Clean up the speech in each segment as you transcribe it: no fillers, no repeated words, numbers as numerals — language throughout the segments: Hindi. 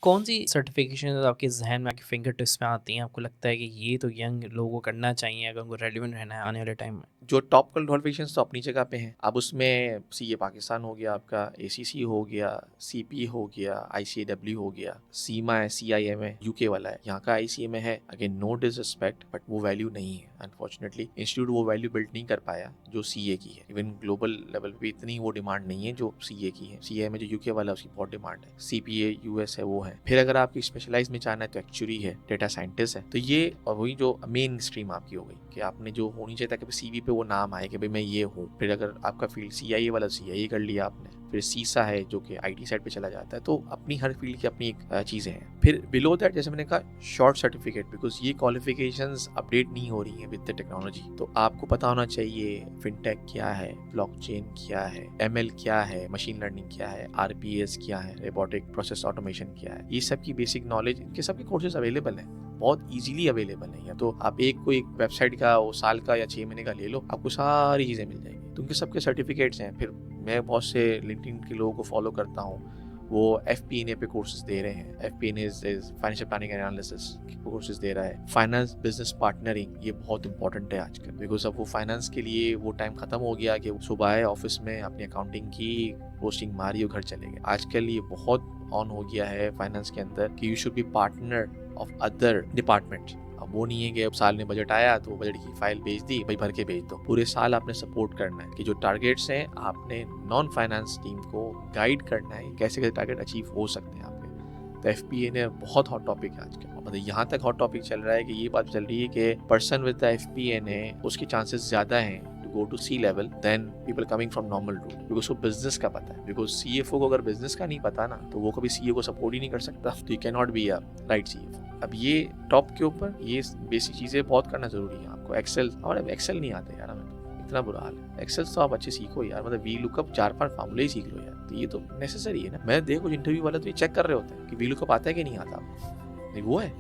कौन सी सर्टिफिकेशन आपके जहन में, आपके फिंगर टिप्स में आती हैं, आपको लगता है कि ये तो यंग लोगों को करना चाहिए अगर उनको रेलिवेंट रहना है आने वाले टाइम में? जो टॉप क्वालिफिकेशंस तो अपनी जगह पे हैं। अब उसमें सीए पाकिस्तान हो गया, आपका एसीसी हो गया, सीपी हो गया, आईसीएडब्ल्यू हो गया, सीमा है, सीआईएम है, यूके वाला है, यहाँ का आईसीएम है। अगेन नो डिसरिस्पेक्ट, बट वो वैल्यू नहीं है अनफॉर्चुनेटली। इंस्टीट्यूट वो वैल्यू बिल्ड नहीं कर पाया जो सीए की है। इवन ग्लोबल लेवल पे इतनी वो डिमांड नहीं है जो सीए की है। सीए में जो यूके वाला है उसकी बहुत डिमांड है। सीपीए यूएस है, वो है। फिर अगर आपकी स्पेशलाइज में जाना है तो एक्चुअली है, डेटा साइंटिस्ट है। तो ये और वही जो मेन स्ट्रीम आपकी हो गई कि आपने जो होनी चाहिए ताकि सीवी पे वो नाम आए कि भाई मैं ये हूँ। फिर अगर आपका फील्ड सीआईए वाला, सीआईए कर लिया आपने। फिर सीसा है जो कि आईटी साइड पे चला जाता है। तो अपनी हर फील्ड की अपनी एक चीज़ें हैं। फिर बिलो दैट जैसे मैंने कहा शॉर्ट सर्टिफिकेट, बिकॉज ये क्वालिफिकेशंस अपडेट नहीं हो रही हैं विद द टेक्नोलॉजी। तो आपको पता होना चाहिए फिनटेक क्या है, ब्लॉकचेन क्या है, एमएल क्या है, मशीन लर्निंग क्या है, आरपीएस क्या है, रोबोटिक प्रोसेस ऑटोमेशन क्या है। ये सब की बेसिक नॉलेज, इनके सबके कोर्सेज अवेलेबल हैं, बहुत इजीली अवेलेबल है। या तो आप एक वेबसाइट का वो साल का या 6 महीने का ले लो, आपको सारी चीज़ें मिल जाएंगी। तो उनके सबके सर्टिफिकेट्स हैं। फिर मैं बहुत से लिंक्डइन के लोगों को फॉलो करता हूँ, वो एफपीएनए पे कोर्सेज दे रहे हैं। FPNA is financial planning and analysis courses दे रहा है। फाइनेंस बिजनेस पार्टनरिंग ये बहुत इंपॉर्टेंट है आजकल, बिकॉज अब वो फाइनेंस के लिए वो टाइम खत्म हो गया कि सुबह आए ऑफिस में अपनी अकाउंटिंग की, पोस्टिंग मारी और घर चले गए। आजकल ये बहुत ऑन हो गया है फाइनेंस के अंदर कि you should be partner of other departments. अब वो नहीं है कि अब साल में बजट आया तो बजट की फाइल भेज दी, भाई भर के भेज दो। पूरे साल आपने सपोर्ट करना है कि जो टारगेट्स हैं आपने नॉन फाइनेंस टीम को गाइड करना है, कैसे कैसे टारगेट अचीव हो सकते हैं आपके। तो एफपीएनए बहुत हॉट टॉपिक है आजकल। मतलब यहाँ तक हॉट टॉपिक चल रहा है कि ये बात चल रही है कि पर्सन विद द एफपीएनए उसके चांसेस ज्यादा हैं go to C level than people coming from normal route, because वो बिजनेस का पता है। बिकॉज सीएफओ को अगर बिजनेस का नहीं पता ना तो वो कभी सीए को सपोर्ट ही नहीं कर सकता। तो you can not be a right CFO. अब ये टॉप के ऊपर ये बेसिक चीजें बहुत करना जरूरी है आपको। एक्सेल, हमारे एक्सेल नहीं आते यार, हमें इतना बुरा हाल है। एक्सेल तो आप अच्छे सीखो यार, मतलब वी लुकअप 4-5 फार्मूले ही सीख लो यार, तो ये तो नेसेसरी है ना। मैं देखो इंटरव्यू वाले तो ये चेक कर रहे होते हैं कि वी लुकअप आता है कि नहीं आता आपको, नहीं वो है।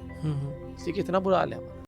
इसलिए कितना बुरा हाल है हमारा।